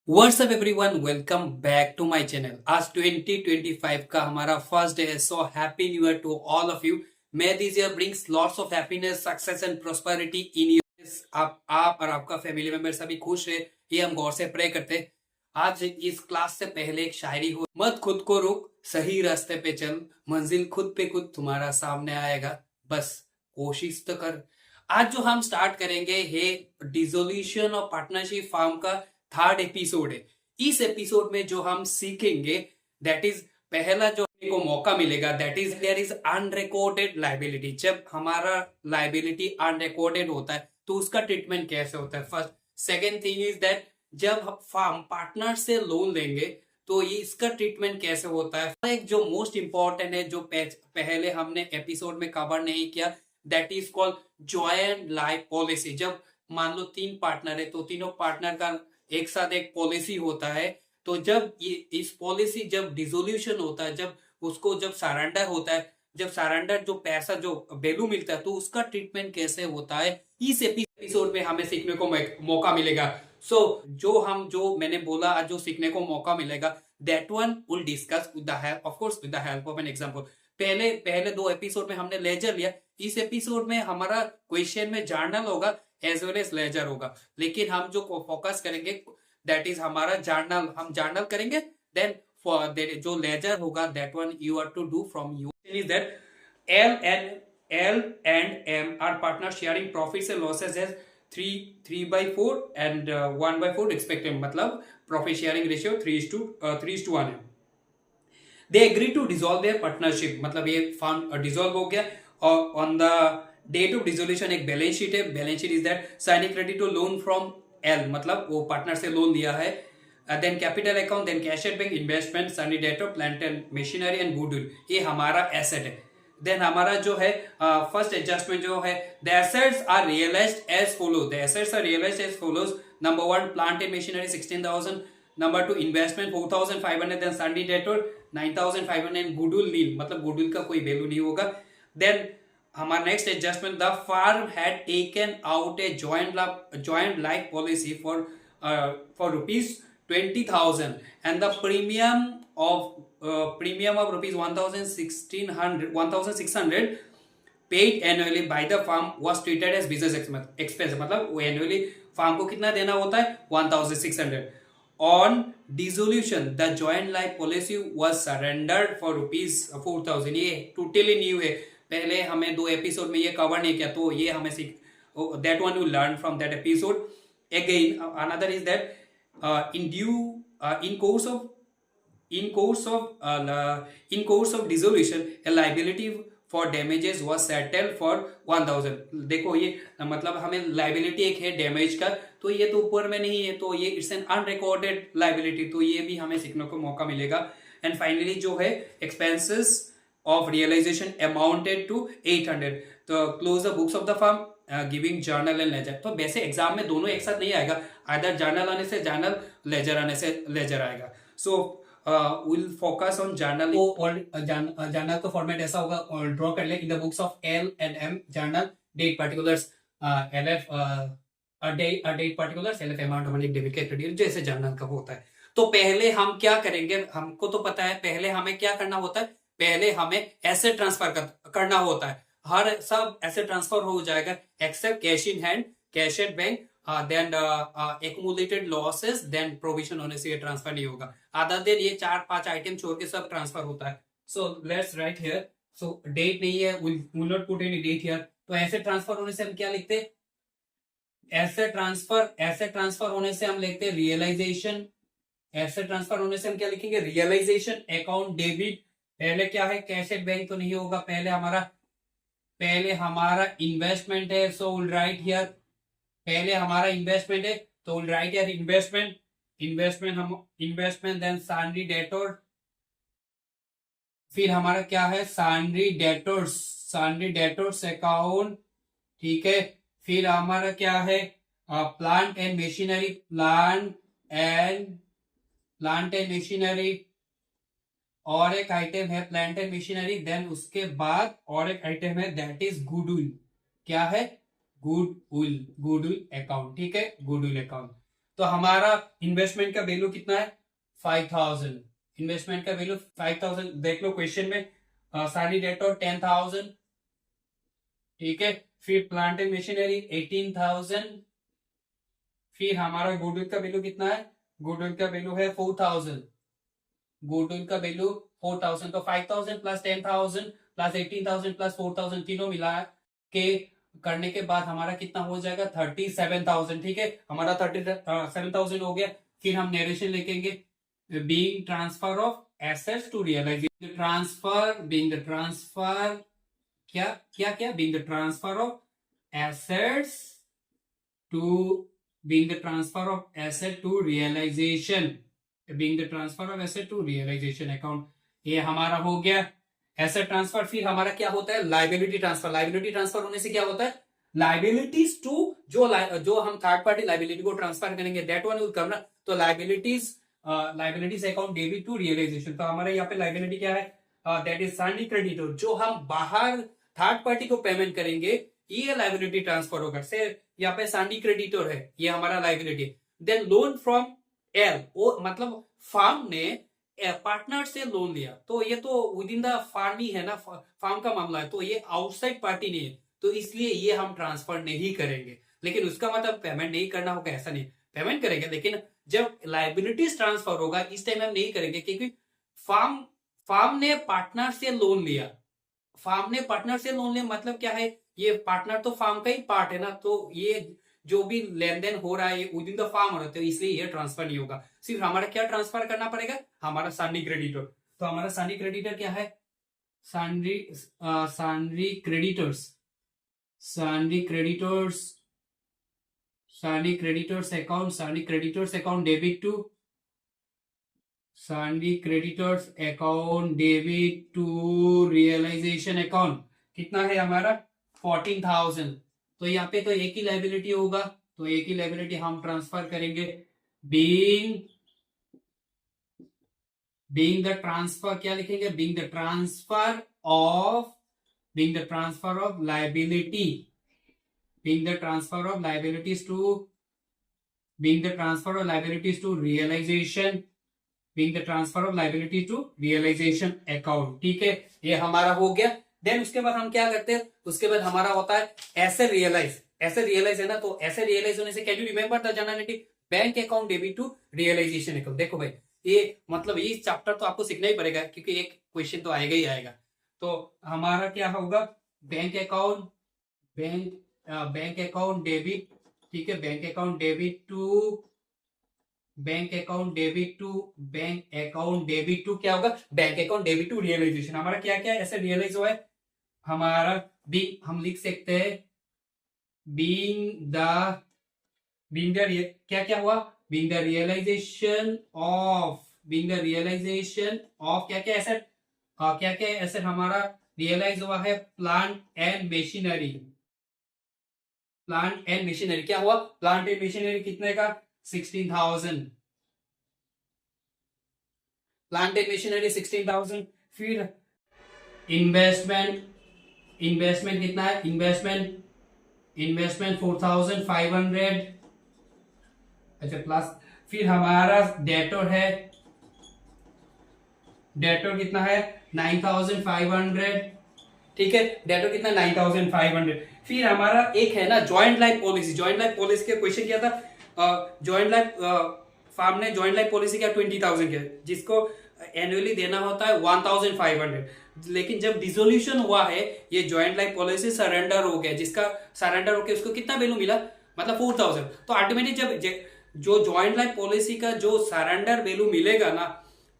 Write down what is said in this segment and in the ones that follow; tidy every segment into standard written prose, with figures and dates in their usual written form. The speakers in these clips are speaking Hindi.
WhatsApp everyone, welcome back to my channel. आज 2025 का हमारा फर्स्ट डे है। So happy new year to all of you. May this year brings lots of happiness, success and prosperity in your. आप और आपका फैमिली मेंबर सभी खुश रहे, ये हम गौर से प्रे करते हैं। आज इस क्लास से पहले एक शायरी हो, मत खुद को रोक, सही रास्ते पे चल, मंजिल खुद पे खुद तुम्हारा सामने आएगा, बस कोशिश तो कर। आज जो हम स्टार्ट करेंगे है डिसोल्यूशन और पार्टनरशिप फार्म का थर्ड एपिसोड है। इस एपिसोड में जो हम सीखेंगे दैट इज पहला जो को मौका मिलेगा that is there is unrecorded liability. जब हमारा लाइबिलिटी अनरिकॉर्डेड होता है तो उसका ट्रीटमेंट कैसे होता है, first. Second thing is that जब फार्म पार्टनर से लोन लेंगे तो ये इसका ट्रीटमेंट कैसे होता है। एक जो मोस्ट इंपॉर्टेंट है जो पहले हमने एपिसोड में कवर नहीं किया, that is called joint life policy. जब मान लो तीन पार्टनर है तो तीनों पार्टनर का एक साथ एक पॉलिसी होता है। तो जब ये इस पॉलिसी जब डिसोल्यूशन होता है, जब उसको जब सरेंडर होता है, जब सरेंडर जो पैसा जो वैल्यू मिलता है तो उसका ट्रीटमेंट कैसे होता है, इस एपिसोड में हमें सीखने को मौका मिलेगा। जो मैंने बोला आज जो सीखने को मौका मिलेगा that one will discuss with the help of course, with the help of an example. पहले पहले दो एपिसोड में हमने लेजर लिया, इस एपिसोड में हमारा क्वेश्चन में जर्नल होगा एज वेल एज लेजर होगा। लेकिन हम जो फोकस करेंगे दैट इज हमारा जर्नल, हम जर्नल करेंगे। देन फॉर जो लेजर होगा that one you are to do from you is that L and M are partners sharing profits and losses as 3/4 and 1/4 respectively। मतलब profit sharing ratio 3:1 है। They agree to dissolve their partnership, मतलब ये फंड डिसॉल्व हो गया। और on the date of dissolution एक बैलेंस शीट है। Balance sheet is that signing credit to loan from L, मतलब वो पार्टनर से लोन लिया है। Then capital account, then cash at bank, investment, sundry डेटो, plant and machinery and goodwill, ये हमारा एसेट है। देन हमारा जो है फर्स्ट एडजस्टमेंट जो है the assets are realised as follows. The assets are realised as follows. Number one plant and machinery 16,000, number two investment 4,500, then sundry डेटो 9,500 एंड गुडविल नील, मतलब गुडविल का कोई वैल्यू नहीं होगा। देन हमारा next adjustment the firm had taken out a joint life policy for rupees 20,000 and the premium of rupees 1,600 paid annually by the firm was treated as business expense। मतलब वो annually firm को कितना देना होता है 1,600। On dissolution the joint life policy was surrendered for rupees 4,000। ये totally new है, पहले हमें दो एपिसोड में ये कवर नहीं किया, तो ये हमें सीख that one you learn from that episode। Again another is that in course of dissolution a liability for damages was settled for 1,000। देखो ये मतलब हमें लाइबिलिटी एक है डैमेज का, तो ये तो ऊपर में नहीं है, तो ये इट्स एन अनरिकॉर्डेड लाइबिलिटी, तो ये भी हमें सीखने को मौका मिलेगा। एंड फाइनली जो है expenses of realisation amounted to 800। तो close the books of the firm giving journal and ledger. तो वैसे एग्जाम में दोनों एक साथ नहीं आएगा, आइदर जर्नल आने से जर्नल, लेजर आने से लेजर आएगा। So will focus on journal. Journal का फॉर्मेट ऐसा होगा, और ड्रॉ कर ले in the books of L and M journal, date particulars, LF date particulars, LF amount money, debit का क्रेडिट, जैसे जर्नल का होता है। तो पहले हम क्या करेंगे, हमको तो पता है पहले हमें क्या करना होता है, पहले हमें एसेट ट्रांसफर करना होता है। हर सब एसेट ट्रांसफर हो जाएगा except cash in hand, cash at bank, then accumulated losses, then provision होने से ये ट्रांसफर नहीं होगा। अदर देन ये 4-5 आइटम छोड़ के सब ट्रांसफर होता है। So let's write here. So date नहीं है, will not put any date here. तो एसेट ट्रांसफर होने से हम क्या लिखते हैं, एसेट ट्रांसफर होने से हम लिखते हैं रियलाइजेशन। एसेट ट्रांसफर होने से हम क्या लिखेंगे, रियलाइजेशन अकाउंट डेबिट। पहले क्या है, कैश एट बैंक तो नहीं होगा, पहले हमारा इन्वेस्टमेंट है। सो विल राइट हियर, पहले हमारा इन्वेस्टमेंट है तो will write here investment, then salary debtor, फिर हमारा क्या है सैलरी डेटोर्स अकाउंट, ठीक है। फिर हमारा क्या है प्लांट एंड मशीनरी, और एक आइटम है प्लांट एंड मशीनरी। देन उसके बाद और एक आइटम है दैट इज गुडविल। क्या है, गुडविल अकाउंट, ठीक है, गुडविल अकाउंट। तो हमारा इन्वेस्टमेंट का वैल्यू कितना है 5000। इन्वेस्टमेंट का वैल्यू 5000 देख लो क्वेश्चन में। सारी डेटोर 10,000, ठीक है। फिर प्लांट एंड मशीनरी 18,000। फिर हमारा गुडविल का वैल्यू कितना है, गुडविल का वैल्यू है 4,000। गुडविल का वैल्यू 4,000, तो 5,000 प्लस 10,000 प्लस 18,000 प्लस 4,000 तीनों मिला के करने के बाद हमारा कितना हो जाएगा 37,000, ठीक है। हमारा 37,000 हो गया। फिर हम नरेशन लिखेंगे being transfer of assets to realisation, transfer being the transfer क्या क्या क्या being the transfer of assets to being the transfer of asset to realisation, being the transfer of asset to realisation account, ये हमारा हो गया एसेट ट्रांसफर। फिर हमारा क्या होता है लाइबिलिटी ट्रांसफर। लाइबिलिटी ट्रांसफर होने से क्या होता है लाइबिलिटीज टू जो हम थर्ड पार्टी लाइबिलिटी को ट्रांसफर करेंगे दैट वन विल कम ना, तो liabilities account debit to realisation. तो हमारे यहाँ पे लाइबिलिटी क्या है दैट इज सैंडी क्रेडिटर, जो हम बाहर थर्ड पार्टी को पेमेंट करेंगे ये लाइबिलिटी ट्रांसफर होगा। से यहाँ पे सैंडी क्रेडिटर है, ये हमारा liability. Then loan from L, वो मतलब फार्म ने पार्टनर से लोन लिया, तो ये तो विद इन द फार्म ही है ना, फार्म का मामला है, तो ये आउटसाइड पार्टी नहीं है, तो इसलिए ये हम ट्रांसफर नहीं करेंगे। लेकिन उसका मतलब पेमेंट नहीं करना होगा ऐसा नहीं, पेमेंट करेंगे, लेकिन जब लाइबिलिटीज ट्रांसफर होगा इस टाइम हम नहीं करेंगे, क्योंकि फार्म ने पार्टनर से लोन लिया। फार्म ने पार्टनर से लोन लिया मतलब क्या है, ये पार्टनर तो फार्म का ही पार्ट है ना, तो ये जो भी लेन देन हो रहा है ये विद इन द फार्म हो रहा है, तो इसलिए ये ट्रांसफर नहीं होगा। सिर्फ हमारा क्या ट्रांसफर करना पड़ेगा, हमारा सैंडी क्रेडिटर। तो हमारा सैंडी क्रेडिटर क्या है, sundry creditors, sundry creditors, sundry creditors account, sundry creditors account debit to, sundry creditors account debit to realisation account कितना है हमारा 14,000। तो यहाँ पे तो एक ही लाइबिलिटी होगा, तो एक ही लाइबिलिटी हम ट्रांसफर करेंगे बीइंग द ट्रांसफर, क्या लिखेंगे being the transfer of liability, being the transfer of liabilities to, being the transfer of liabilities to realisation, being the transfer of liability to realisation account, ठीक है। ये हमारा हो गया। देन उसके बाद हम क्या करते हैं, उसके बाद हमारा होता है एसेट रियलाइज। एसेट रियलाइज है ना, तो एसेट रियलाइज होने से can you remember the journal entry bank account debit to realisation account. देखो भाई ये मतलब ये चैप्टर तो आपको सीखना ही पड़ेगा, क्योंकि एक क्वेश्चन तो आएगा ही आएगा। तो हमारा क्या होगा बैंक अकाउंट डेबिट, ठीक है, बैंक अकाउंट डेबिट टू क्या होगा bank account debit to realisation. हमारा क्या क्या ऐसे रियलाइज हुआ है, हमारा हम लिख सकते हैं बीइंग द क्या क्या हुआ बीइंग द रियलाइजेशन ऑफ क्या क्या एसेट हमारा रियलाइज हुआ है प्लांट एंड मशीनरी। क्या हुआ प्लांट एंड मशीनरी कितने का 16,000, प्लांट एंड मशीनरी 16,000। फिर इन्वेस्टमेंट कितना है, इन्वेस्टमेंट 4,500, अच्छा प्लस। फिर हमारा डेटोर है, डेटोर कितना है 9,500, ठीक है, डेटोर कितना 9,500। फिर हमारा एक है ना joint life policy. Joint life policy का क्वेश्चन क्या था, जॉइंट लाइफ फार्म ने जॉइंट लाइफ पॉलिसी क्या 20,000 किया, जिसको एनुअली देना होता है 1,500। लेकिन जब डिसोल्यूशन हुआ है ये जॉइंट लाइफ पॉलिसी सरेंडर हो गया, जिसका सरेंडर होकर उसको कितना वैल्यू मिला मतलब 4,000। तो अल्टीमेटली जब जो जॉइंट लाइफ पॉलिसी का जो सरेंडर वैल्यू मिलेगा ना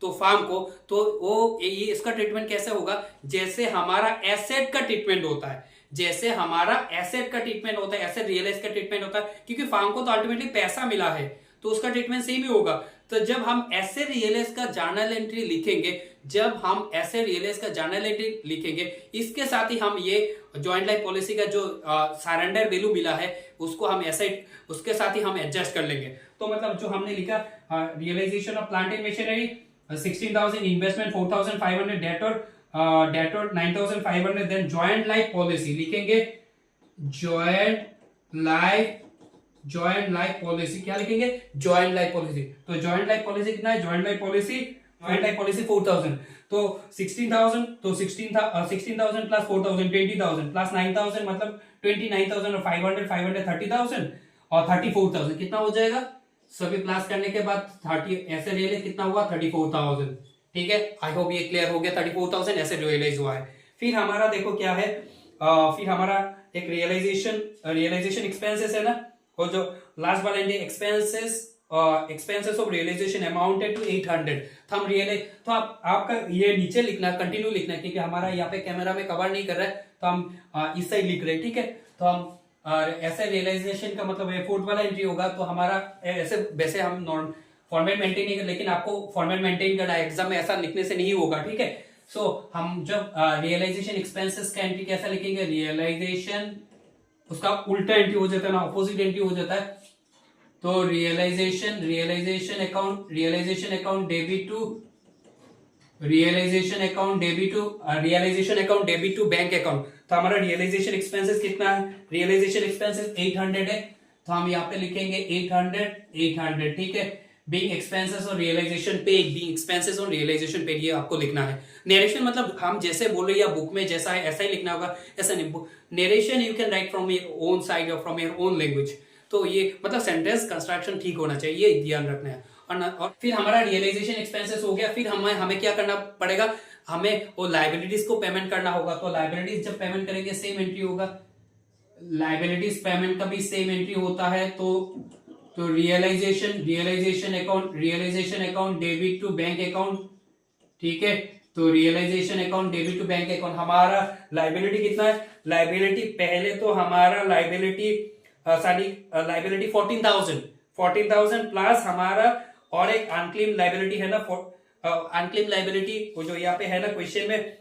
तो फार्म को, तो वो ये इसका ट्रीटमेंट कैसे होगा, जैसे हमारा एसेट का ट्रीटमेंट होता है, जैसे हमारा एसेट का ट्रीटमेंट होता है, एसेट रियलाइज का ट्रीटमेंट होता है, क्योंकि फार्म को तो अल्टीमेटली पैसा मिला है तो उसका ट्रीटमेंट सेम ही होगा। तो जब हम एसेट रियलाइज का जर्नल एंट्री लिखेंगे, इसके साथ ही हम ये जॉइंट लाइफ पॉलिसी का जो सरेंडर वैल्यू मिला है उसको हम एसेट उसके साथ ही हम एडजस्ट कर लेंगे। तो मतलब जो हमने लिखा realisation of plant and machinery 16,000, investment 4,500, debtors 9,500, then joint life policy लिखेंगे joint life joint life policy, क्या लिखेंगे, जॉइंट लाइफ पॉलिसी। तो जॉइंट लाइफ पॉलिसी कितना है, जॉइंट लाइफ पॉलिसी 4000, तो 16000, तो 16,000 प्लस 4000 20,000 प्लस 9000 मतलब 29,000 और 500 30,000 और 34,000 कितना हो जाएगा, सभी प्लस करने के बाद 30 ऐसे रियलाइज कितना हुआ 34,000। ठीक है, आई होप ये क्लियर हो गया, 34,000 ऐसे रियलाइज हुआ है। फिर हमारा देखो क्या है, फिर हमारा एक रियलाइजेशन एक्सपेंसेस है ना, और जो लास्ट वाला expenses of realisation amounted to 800। तो हम रियलाइज, तो आपका ये नीचे लिखना, कंटिन्यू लिखना, क्योंकि हमारा यहाँ पे कैमरा में कवर नहीं कर रहा है, तो हम इस साइड लिख रहे हैं। ठीक है, तो हम ऐसे रियलाइजेशन का मतलब एफोर्ट वाला एंट्री होगा, तो हमारा ऐसे वैसे हम नॉर्मल फॉर्मेट मेंटेन नहीं कर, लेकिन आपको फॉर्मेट मेंटेन करना है, एग्जाम में ऐसा लिखने से नहीं होगा। ठीक है, सो हम जब रियलाइजेशन एक्सपेंसेस का एंट्री कैसा लिखेंगे, रियलाइजेशन उसका उल्टा एंट्री हो जाता है ना, ऑपोजिट एंट्री हो जाता है। तो realisation account debit to bank account. तो हमारा रियलाइजेशन एक्सपेंसेस कितना है, रियलाइजेशन एक्सपेंसेस 800 है, तो हम यहाँ पे लिखेंगे 800। ठीक है, बीइंग एक्सपेंसेस और रियलाइजेशन पेड, बीइंग एक्सपेंसेस और रियलाइजेशन पेड, ये आपको लिखना है। नरेशन मतलब हम जैसे बोल रहे हैं या बुक में जैसा है ऐसा ही लिखना होगा, ऐसा नहीं। Narration you can write from your own side और फ्रॉम योर ओन लैंग्वेज। तो ये मतलब सेंटेंस कंस्ट्रक्शन ठीक होना चाहिए, ये ध्यान रखना है। और फिर हमारा रियलाइजेशन एक्सपेंसेस हो गया, फिर हमें क्या करना पड़ेगा, हमें वो लाइबिलिटीज को पेमेंट करना होगा। तो लाइबिलिटीज जब पेमेंट करेंगे सेम एंट्री होगा, लाइबिलिटीज पेमेंट का भी सेम एंट्री होता है। तो realisation account debit to bank account. ठीक है, तो realisation account debit to bank account, हमारा लाइबिलिटी कितना है, लाइबिलिटी पहले तो हमारा लाइबिलिटी 14,000 प्लस हमारा और एक अनक्लेम लाइबिलिटी है ना, अनक्लेम लाइबिलिटी जो यहाँ पे है ना क्वेश्चन में,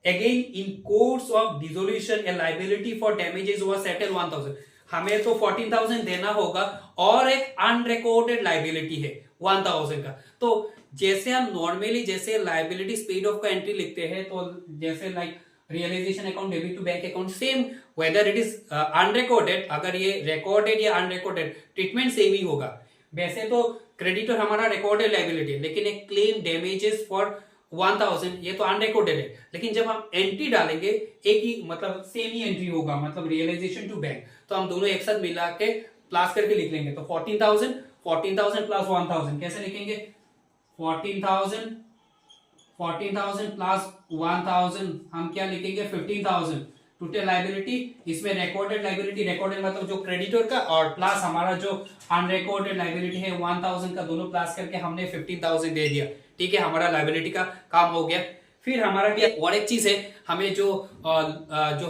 again in course of dissolution a liability for damages was settle 1,000। हमें तो 14,000 देना होगा और एक अनरिकॉर्डेड लाइबिलिटी है 1,000 का। तो जैसे हम नॉर्मली जैसे लाइबिलिटी पेड ऑफ का एंट्री लिखते हैं, तो जैसे like realisation account debit to bank account, same whether it is unrecorded, अगर ये रिकॉर्डेड या अनरिकॉर्डेड ट्रीटमेंट सेम ही होगा। वैसे तो क्रेडिटर हमारा रिकॉर्डेड लाइबिलिटी है, लेकिन एक क्लेम डैमेजेस फॉर 1,000 ये तो अनरिकॉर्डेड है, लेकिन जब हम एंट्री डालेंगे एक ही मतलब सेम ही एंट्री होगा, मतलब रियलाइजेशन टू बैंक, तो हम दोनों एक साथ मिला के प्लस करके लिख लेंगे। तो 14,000 प्लस 1,000 कैसे लिखेंगे, 14,000 प्लस 1,000 हम क्या लिखेंगे 15,000। टोटल लाइबिलिटी, इसमें रिकॉर्डेड लाइबिलिटी, रिकॉर्डेड मतलब जो क्रेडिटर का, और प्लस हमारा जो अनरिकॉर्डेड लाइबिलिटी है 1,000 का, दोनों प्लस करके हमने 15,000 दे दिया। ठीक है, हमारा लाइबिलिटी का काम हो गया। फिर हमारा क्या और एक चीज है, हमें जो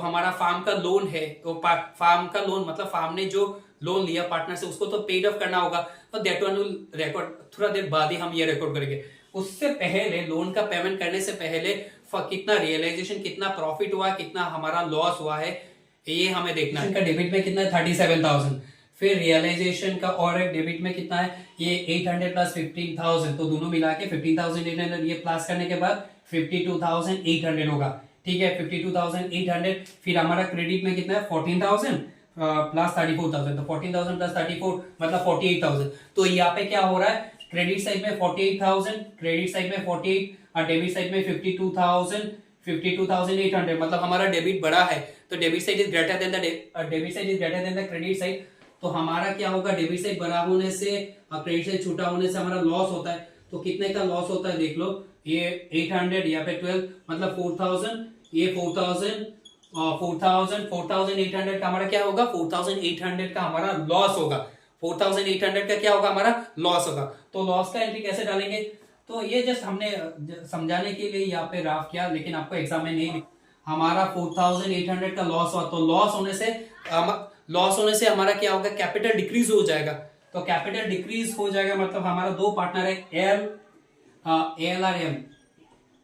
हमारा फार्म का लोन है, तो फार्म का लोन मतलब फार्म ने जो लोन लिया पार्टनर से, उसको तो पेड ऑफ करना होगा, तो दैट वन विल रिकॉर्ड, थोड़ा देर बाद ही हम ये रिकॉर्ड करेंगे। उससे पहले लोन का पेमेंट करने से पहले कितना रियलाइजेशन, कितना प्रॉफिट हुआ, कितना हमारा लॉस हुआ है, ये हमें देखना है। डेबिट में कितना है 37,000। फिर रियलाइजेशन का और एक डेबिट में कितना है, ये 800 प्लस 15,000, तो दोनों मिला के 15,800, ये प्लस करने के बाद 52,800 होगा। ठीक है, 52,800। फिर हमारा क्रेडिट में कितना है 14,000 प्लस 34,000, तो 14,000 प्लस 34 मतलब 48,000। तो यहाँ पे क्या हो रहा है, क्रेडिट साइड में 48,000, क्रेडिट साइड में 48 और डेबिट साइड में 52,800, मतलब हमारा डेबिट बड़ा है, तो debit side is greater than the credit side. तो हमारा क्या होगा, डेबिट साइड बड़ा होने से और क्रेडिट साइड छोटा होने से हमारा लॉस होता है। तो कितने का लॉस होता है देख लो, ये 800 यहाँ पे 12 मतलब 4,000, ये 4,800 का हमारा क्या होगा, 4,800 का हमारा लॉस होगा। 4,800 का क्या होगा, हमारा लॉस होगा। तो लॉस का एंट्री कैसे डालेंगे, तो ये जस्ट हमने समझाने के लिए यहाँ पे राफ किया, लेकिन आपको एग्जाम में नहीं। हमारा 4,800 का लॉस हुआ, तो लॉस होने से हमारा क्या होगा, कैपिटल डिक्रीज हो जाएगा। तो कैपिटल डिक्रीज हो जाएगा मतलब हमारा दो पार्टनर है एल और एम,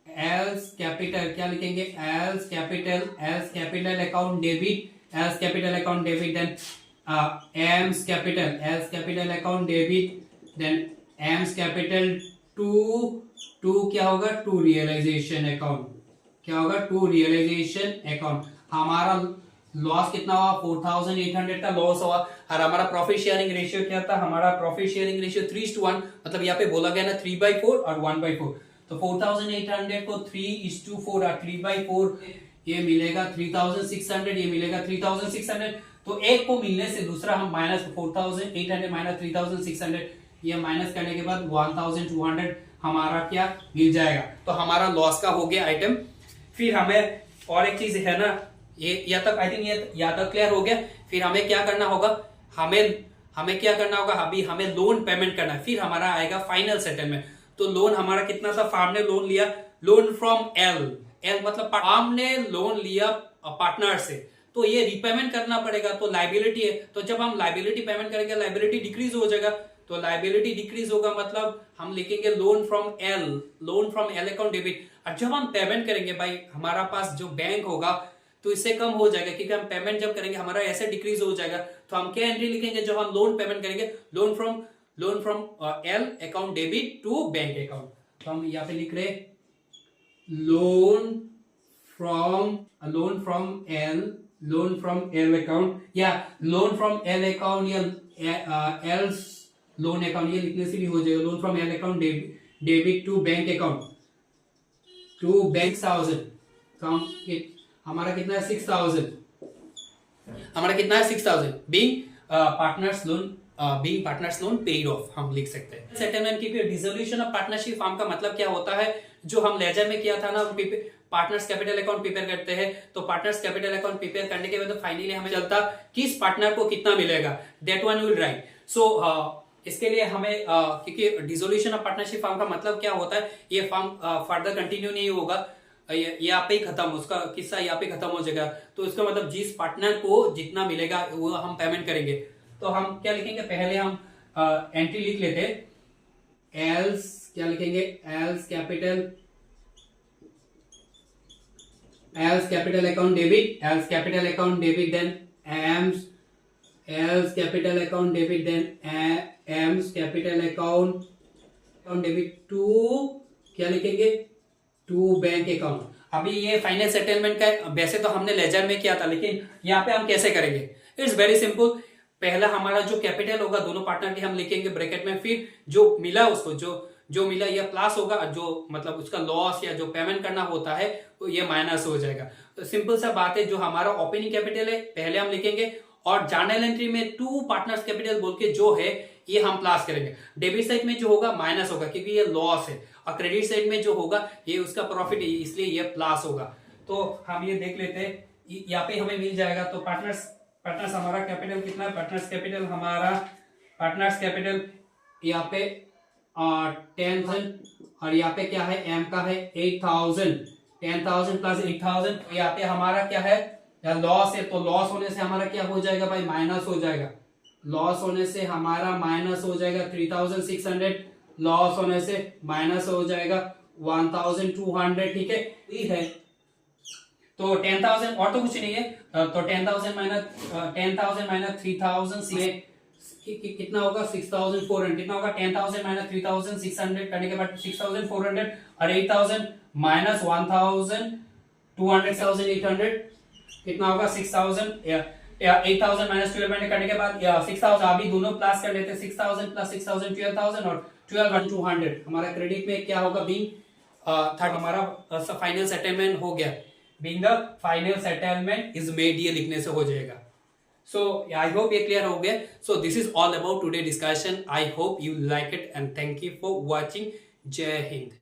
एल्स कैपिटल क्या लिखेंगे, L's capital account debit, then M's capital account debit, then M's capital to क्या होगा, टू रियलाइजेशन अकाउंट, क्या होगा, टू रियलाइजेशन अकाउंट। हमारा लॉस कितना हुआ 4800 का लॉस हुआ। और हमारा प्रॉफिट शेयरिंग रेशियो क्या था, हमारा प्रॉफिट शेयरिंग रेशियो 3:1, मतलब यहाँ पे बोला गया ना 3/4 और 1/4। तो 4800 को 3:4 और 3/4 ये मिलेगा 3600, ये मिलेगा 3600। तो एक को मिलने से दूसरा हम माइनस 4800 माइनस 3600 ये माइनस करने के बाद 1200 हमारा क्या मिल जाएगा। तो हमारा लॉस का हो गया आइटम। फिर हमें और एक चीज है ना, ये या तक आई थिंक ये या तक क्लियर हो गया। फिर हमें क्या करना होगा, हमें क्या करना होगा, अभी हमें लोन पेमेंट करना है। फिर हमारा आएगा फाइनल सेटलमेंट। तो लोन हमारा कितना था, फार्म ने लोन लिया, लोन फ्रॉम एल मतलब फार्म ने लोन लिया पार्टनर से, तो ये रिपेमेंट करना पड़ेगा। तो लाइबिलिटी है, तो जब हम लाइबिलिटी पेमेंट करेंगे लाइबिलिटी डिक्रीज हो जाएगा। तो लाइबिलिटी डिक्रीज होगा मतलब हम लिखेंगे loan from L account debit. और जब हम पेमेंट करेंगे भाई, हमारा पास जो बैंक होगा तो इससे कम हो जाएगा, क्योंकि हम पेमेंट जब करेंगे हमारा ऐसे डिक्रीज हो जाएगा। तो हम क्या एंट्री लिखेंगे, जब हम लोन पेमेंट करेंगे, loan from L account debit to bank account. तो हम यहाँ पे लिख रहे लोन फ्रॉम एल अकाउंट, या लोन फ्रॉम एल अकाउंट, या एल्स लोन अकाउंट, ये लिखने से भी हो जाएगा। Loan from L account debit to bank account to bank 1000। तो हम हमारा कितना है 6000, हमारा कितना है 6000 being partners loan paid of हम लिख सकते हैं। सेटलमेंट की डिसोल्यूशन ऑफ पार्टनरशिप फॉर्म का मतलब क्या होता है, जो हम लेजर में किया था ना, पार्टनर्स कैपिटल अकाउंट प्रिपेयर करते हैं। तो पार्टनर्स कैपिटल अकाउंट प्रिपेयर करने के बाद फाइनली हमें चलता किस पार्टनर को कितना मिलेगा, दैट वन विल राइट। सो इसके लिए हमें क्योंकि डिसोल्यूशन ऑफ पार्टनरशिप फॉर्म का मतलब क्या होता है, ये फॉर्म फर्दर कंटिन्यू नहीं होगा, यहाँ पे ही खत्म, उसका किस्सा यहाँ पे खत्म हो जाएगा। तो इसका मतलब जिस पार्टनर को जितना मिलेगा वो हम पेमेंट करेंगे। तो हम क्या लिखेंगे, पहले हम एंट्री लिख लेते, एल्स क्या लिखेंगे, L's capital account debit, then L's capital account debit, then M's capital account debit to क्या लिखेंगे, टू बैंक अकाउंट। अभी ये फाइनल सेटलमेंट का वैसे तो हमने लेजर में किया था, लेकिन यहाँ पे हम कैसे करेंगे, इट्स वेरी सिंपल। पहला हमारा जो कैपिटल होगा दोनों पार्टनर के हम लिखेंगे ब्रैकेट में, फिर जो मिला उसको जो मिला ये प्लस होगा, जो मतलब उसका लॉस या जो पेमेंट करना होता है तो ये माइनस हो जाएगा। तो सिंपल सा बात है, जो हमारा ओपनिंग कैपिटल है पहले हम लिखेंगे, और जर्नल एंट्री में टू पार्टनर्स कैपिटल बोल के जो है ये हम प्लस करेंगे। डेबिट साइड में जो होगा माइनस होगा क्योंकि ये लॉस है, और क्रेडिट साइड में जो होगा ये उसका प्रॉफिट है, इसलिए ये प्लस होगा। तो हम ये देख लेते हैं, यहाँ पे हमें मिल जाएगा। तो पार्टनर्स हमारा कैपिटल कितना है, पार्टनर्स कैपिटल यहाँ पे 10,000, और यहाँ पे क्या है, एम का है 8,000, 10,000 प्लस 8,000। यहाँ पे हमारा क्या है, लॉस है, तो लॉस होने से हमारा क्या हो जाएगा भाई, माइनस हो जाएगा। लॉस होने से हमारा माइनस हो जाएगा 3,600, लॉस होने से माइनस हो जाएगा 1,200। ठीक है, तो 10,000 और तो कुछ नहीं है। तो 10,000 माइनस 3,000 कितना होगा, 6,400। कितना होगा, 10,000 माइनस 3,600 करने के बाद 6,400, और 8,000 माइनस 1,200 कितना होगा 6,000, 8,000 माइनस 1200 करने के बाद 6,000। अभी दोनों प्लस कर लेते हैं, 6,000 प्लस 6,000 12,000, और 12,200 हमारा क्रेडिट में क्या होगा, बीइंग थर्ड हमारा फाइनल सेटलमेंट हो गया। Being the final settlement is made, ये लिखने से हो जाएगा। So I hope ये clear हो गया। So this is all about today discussion. I hope you like it and thank you for watching. जय हिंद।